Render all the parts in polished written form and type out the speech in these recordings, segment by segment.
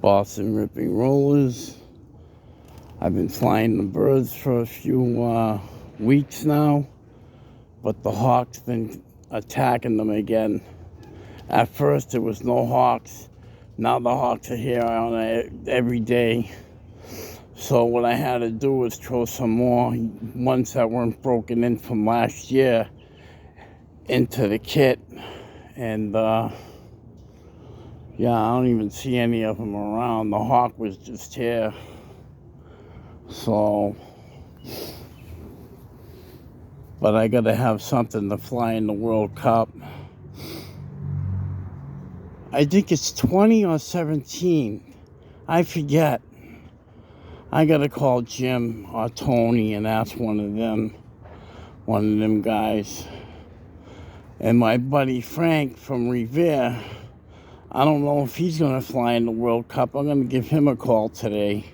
Boston Ripping Rollers. I've been flying the birds for a few weeks now, but the hawks been attacking them again. At first there was no hawks. Now the hawks are here on it every day. So what I had to do was throw some more ones that weren't broken in from last year into the kit. And yeah, I don't even see any of them around. The hawk was just here. So, but I gotta have something to fly in the World Cup. I think it's 20 or 17. I forget. I gotta call Jim or Tony and ask one of them guys. And my buddy Frank from Revere, I don't know if he's gonna fly in the World Cup. I'm gonna give him a call today.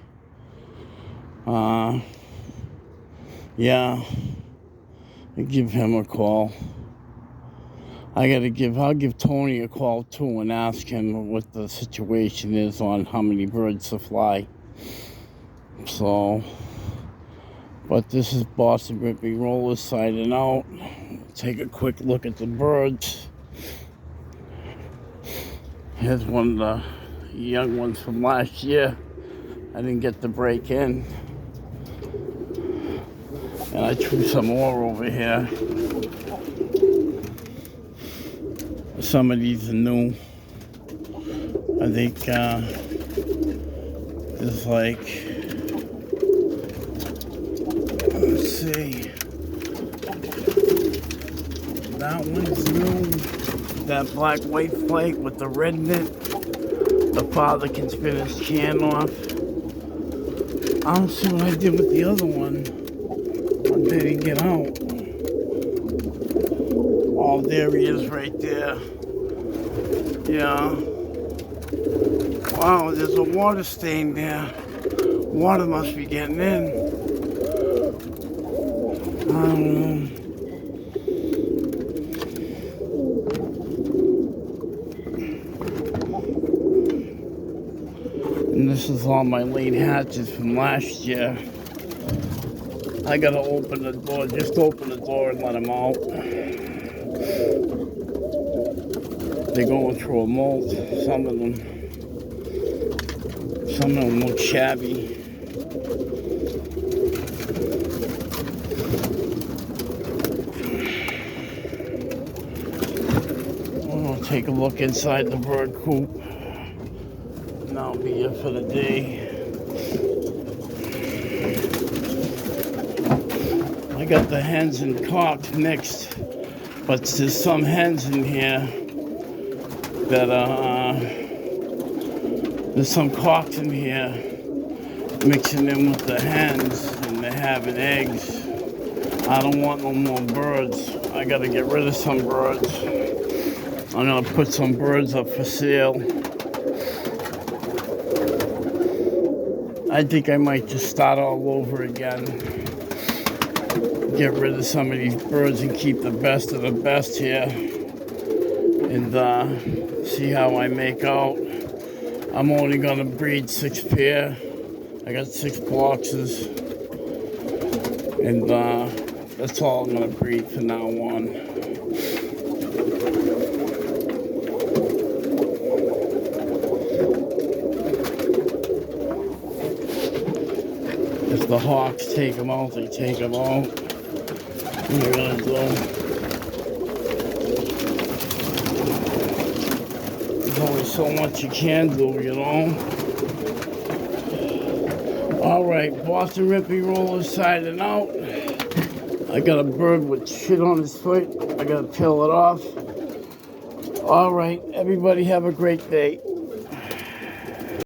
Yeah, I'll give him a call. I'll give Tony a call too and ask him what the situation is on how many birds to fly. So, but this is Boston Ripping Rollers signing out. Take a quick look at the birds. Here's one of the young ones from last year. I didn't get to break in. And I threw some more over here. Some of these are new. I think there's like, let's see. That one's new. That black white flake with the red mitt. The father can spin his can off. I don't see what I did with the other one. When did he get out? Oh, there he is right there. Yeah. Wow, there's a water stain there. Water must be getting in. I don't know. And this is all my late hatches from last year. I gotta open the door, just open the door and let them out. They're going through a molt, some of them look shabby. I'll take a look inside the bird coop. And I'll be here for the day. I got the hens and cocks mixed, but there's some hens in here that there's some cocks in here mixing in with the hens, and they're having eggs. I don't want no more birds. I gotta get rid of some birds. I'm gonna put some birds up for sale. I think I might just start all over again. Get rid of some of these birds and keep the best of the best here. And see how I make out. I'm only gonna breed 6 pair. I got 6 boxes. And that's all I'm gonna breed from now on. If the hawks take them out, they take them out. What they're gonna do. There's only so much you can do, you know. Alright, Boston Ripping Rollers signing out. I got a bird with shit on his foot. I gotta peel it off. Alright, everybody have a great day.